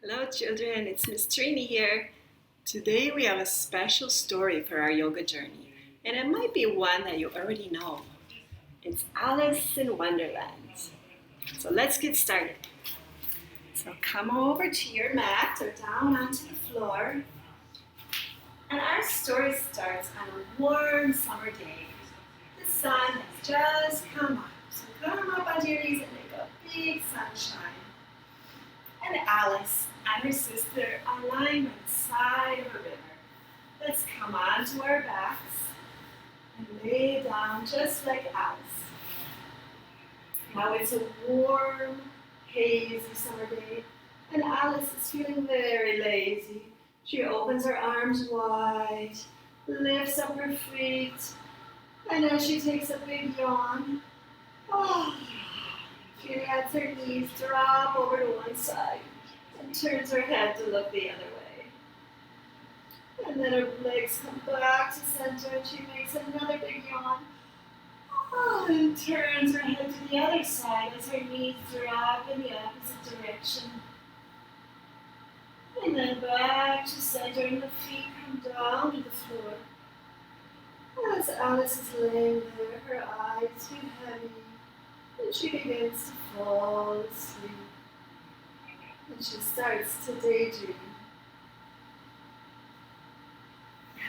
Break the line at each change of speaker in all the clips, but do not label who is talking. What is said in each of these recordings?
Hello children, it's Miss Trini here. Today we have a special story for our yoga journey, and it might be one that you already know. It's Alice in Wonderland. So let's get started. So come over to your mat or down onto the floor. And our story starts on a warm summer day. The sun has just come up. So come up onto your knees and make a big sunshine. And Alice and her sister are lying by the side of a river. Let's come onto our backs and lay down just like Alice. Now it's a warm, hazy summer day, and Alice is feeling very lazy. She opens her arms wide, lifts up her feet, and then she takes a big yawn. She lets her knees drop over to one side and turns her head to look the other way. And then her legs come back to center and she makes another big yawn. And turns her head to the other side as her knees drop in the opposite direction. And then back to center and the feet come down to the floor. As Alice is laying there, her eyes feel heavy. And she begins to fall asleep. And she starts to daydream.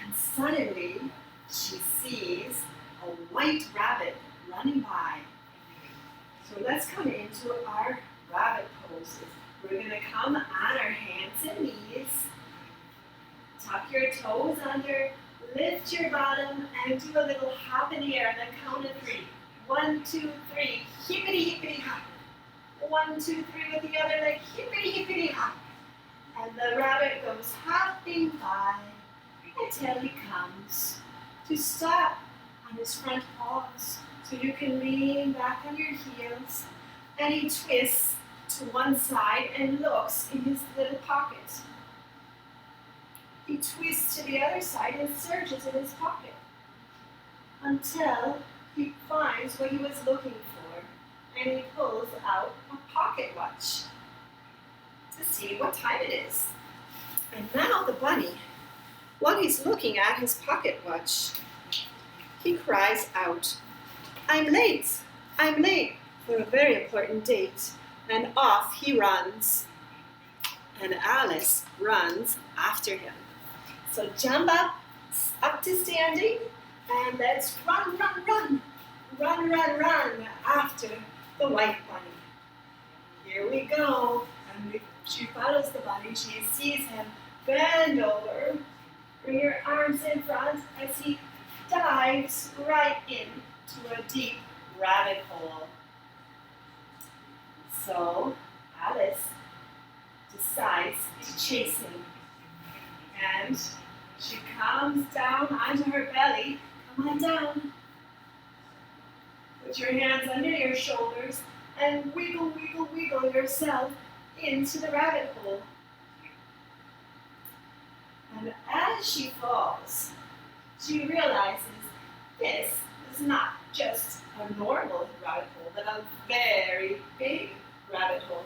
And suddenly, she sees a white rabbit running by. So let's come into our rabbit poses. We're going to come on our hands and knees. Tuck your toes under, lift your bottom, and do a little hop in the air, and then count to 3. 1, 2, 3, hippity hippity hop. 1, 2, 3 with the other leg, hippity hippity hop. And the rabbit goes hopping by until he comes to stop on his front paws. So you can lean back on your heels, and he twists to one side and looks in his little pocket. He twists to the other side and searches in his pocket until he finds what he was looking for, and he pulls out a pocket watch to see what time it is. And now the bunny, while he's looking at his pocket watch, he cries out, I'm late for a very important date. And off he runs. And Alice runs after him. So jump up to standing, and let's run after the white bunny. Here we go. And she follows the bunny. She sees him bend over, bring your arms in front as he dives right into a deep rabbit hole. So Alice decides to chase him. And she comes down onto her belly. Come on down. Put your hands under your shoulders and wiggle yourself into the rabbit hole. And as she falls, she realizes this is not just a normal rabbit hole, but a very big rabbit hole.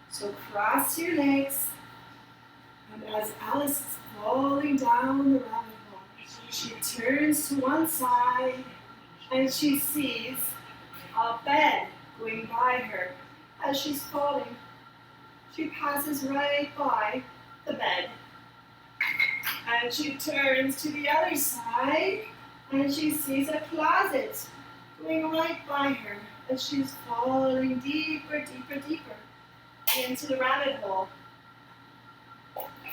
So cross your legs, and as Alice is falling down the rabbit hole, she turns to one side and she sees a bed going by her as she's falling. She passes right by the bed, and she turns to the other side and she sees a closet going right by her as she's falling deeper into the rabbit hole.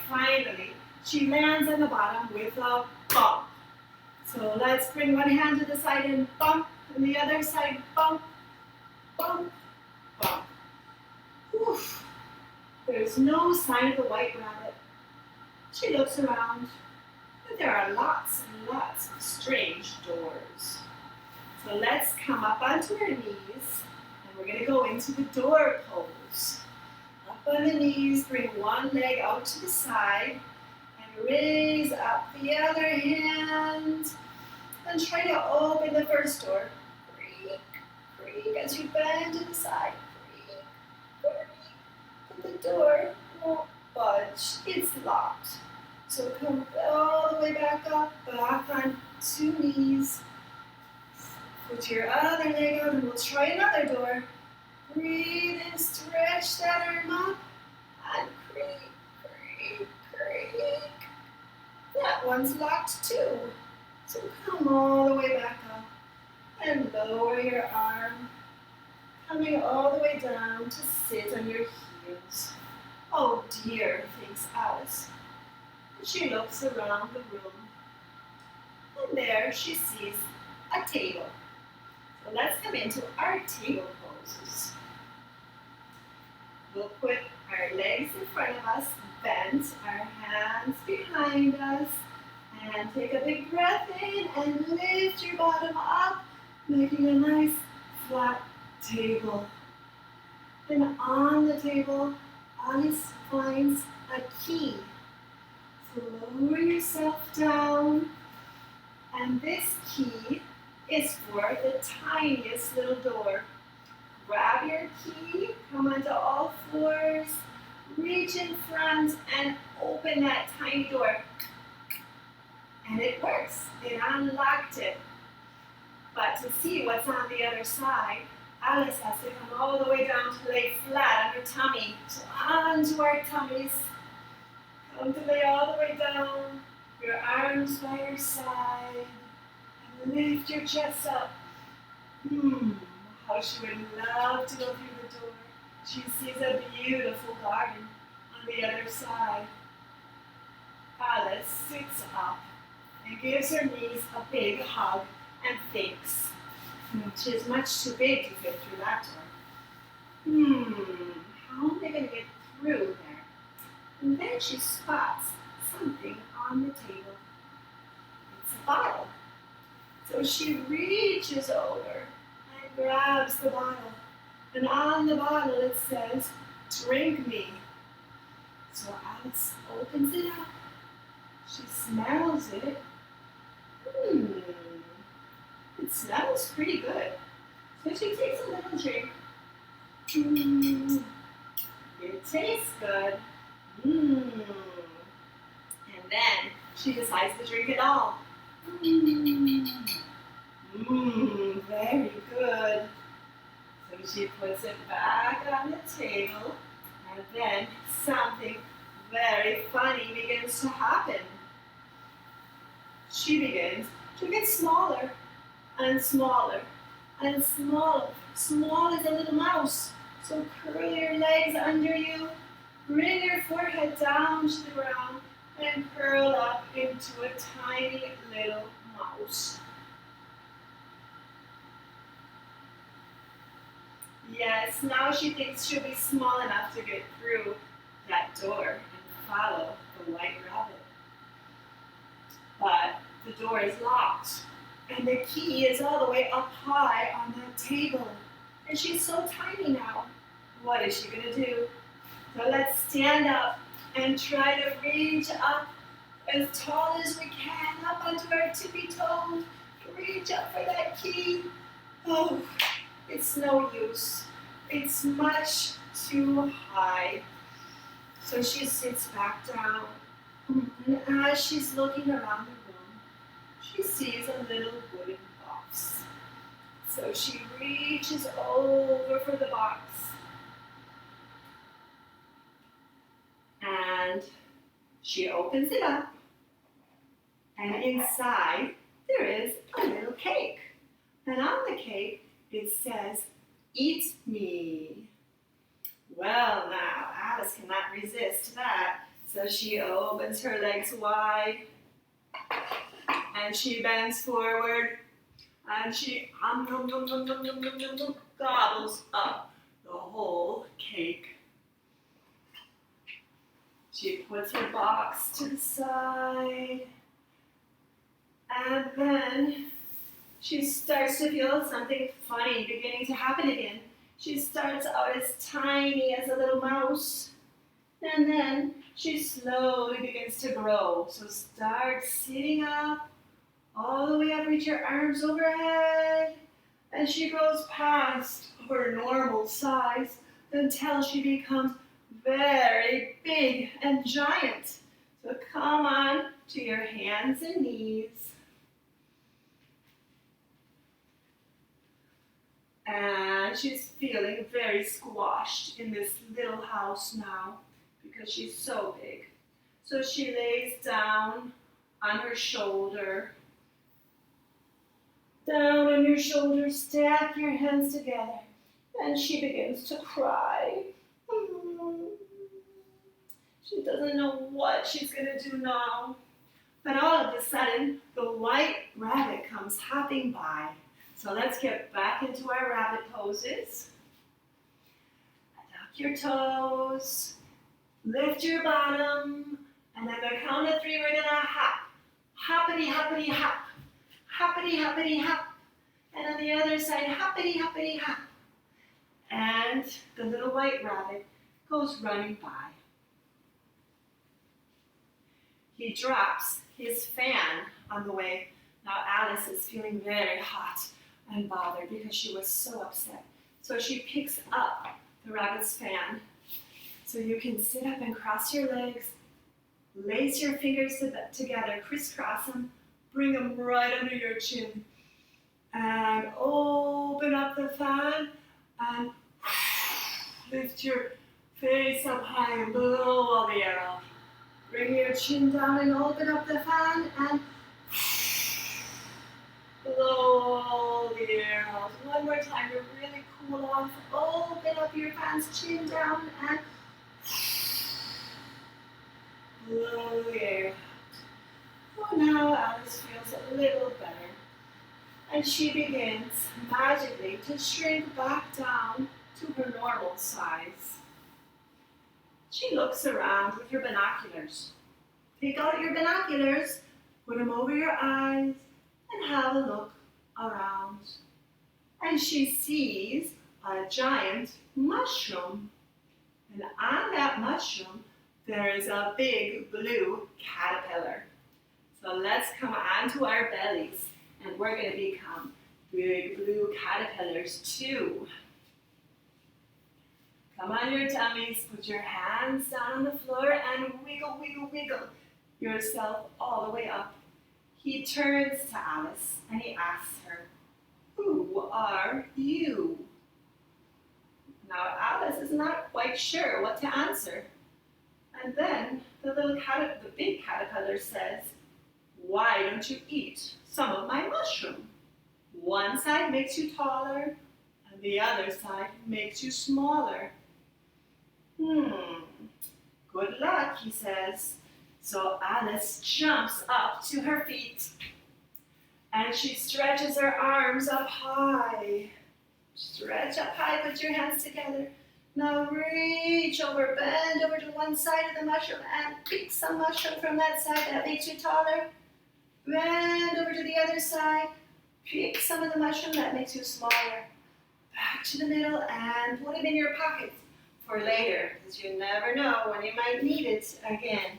Finally, she lands on the bottom with a bump. So let's bring one hand to the side and bump, and the other side bump. Oof. There's no sign of the white rabbit. She looks around, but there are lots and lots of strange doors. So let's come up onto our knees, and we're going to go into the door pose. Up on the knees, bring one leg out to the side, and raise up the other hand, and try to open the first door. Creak, as you bend to the side. Creak. And the door won't it's locked. So come all the way back up, back on 2 knees. Put your other leg out and we'll try another door. Breathe and stretch that arm up and creak, creak, creak. That one's locked too. So come all the way back up and lower your arm, coming all the way down to sit on your heels. Oh dear, thinks Alice. She looks around the room, and there she sees a table. So let's come into our table poses. We'll put our legs in front of us, bend our hands behind us, and take a big breath in and lift your bottom up, making a nice flat table. Then on the table, Alice finds a key. So lower yourself down, and this key is for the tiniest little door. Grab your key, come onto all fours, reach in front and open that tiny door. And it works, it unlocked it. But to see what's on the other side, Alice has to come all the way down to lay flat on her tummy. So onto our tummies. Come to lay all the way down, your arms by your side, and lift your chest up. How she would love to go through the door. She sees a beautiful garden on the other side. Alice sits up and gives her knees a big hug and thinks, she is much too big to fit through that door. How am I going to get through there? And then she spots something on the table. It's a bottle. So she reaches over and grabs the bottle. And on the bottle it says, "Drink me." So Alice opens it up. She smells it. It smells pretty good. So she takes a little drink. It tastes good. And then she decides to drink it all. Very good. So she puts it back on the table, and then something very funny begins to happen. She begins to get smaller and smaller and smaller. Small as a little mouse. So curl your legs under you. Bring your forehead down to the ground and curl up into a tiny little mouse. Yes, now she thinks she'll be small enough to get through that door and follow the white rabbit. But the door is locked, and the key is all the way up high on that table. And she's so tiny now. What is she going to do? So let's stand up and try to reach up as tall as we can, up onto our tippy toes. Reach up for that key. Oh, it's no use. It's much too high. So she sits back down. And as she's looking around the room, she sees a little wooden box. So she reaches over for the box. And she opens it up, and inside there is a little cake. And on the cake it says, "Eat me." Well, now Alice cannot resist that, so she opens her legs wide, and she bends forward, and she gobbles up the whole cake. She puts her box to the side, and then she starts to feel something funny beginning to happen again. She starts out as tiny as a little mouse, and then she slowly begins to grow. So start sitting up, all the way up, reach your arms overhead, and she grows past her normal size until she becomes very big and giant. So come on to your hands and knees. And she's feeling very squashed in this little house now because she's so big. So she lays down on her shoulder. Down on your shoulder, stack your hands together. And she begins to cry. She doesn't know what she's going to do now. But all of a sudden, the white rabbit comes hopping by. So let's get back into our rabbit poses. Tuck your toes, lift your bottom, and at the count of 3, we're going to hop. Hoppity, hoppity, hop. Hoppity, hoppity, hop. And on the other side, hoppity, hoppity, hop. And the little white rabbit goes running by. He drops his fan on the way. Now Alice is feeling very hot and bothered because she was so upset. So she picks up the rabbit's fan. So you can sit up and cross your legs, lace your fingers together, crisscross them, bring them right under your chin, and open up the fan and lift your face up high and blow all the air out. Bring your chin down and open up the fan and blow all the air out. One more time to really cool off. Open up your fans, chin down, and blow the air out. Oh, now Alice feels a little better. And she begins magically to shrink back down to her normal size. She looks around with her binoculars. Take out your binoculars, put them over your eyes, and have a look around. And she sees a giant mushroom. And on that mushroom, there is a big blue caterpillar. So let's come onto our bellies, and we're going to become big blue caterpillars too. Come on your tummies, put your hands down on the floor and wiggle, wiggle, wiggle yourself all the way up. He turns to Alice and he asks her, "Who are you?" Now Alice is not quite sure what to answer. And then the big caterpillar says, "Why don't you eat some of my mushroom? One side makes you taller and the other side makes you smaller." Good luck, he says. So Alice jumps up to her feet and she stretches her arms up high. Stretch up high, put your hands together. Now reach over, bend over to one side of the mushroom and pick some mushroom from that side that makes you taller. Bend over to the other side, pick some of the mushroom that makes you smaller. Back to the middle and put it in your pocket for later, because you never know when you might need it again.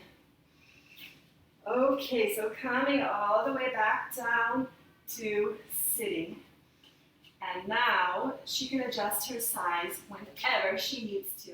Okay, so coming all the way back down to sitting. And now she can adjust her size whenever she needs to.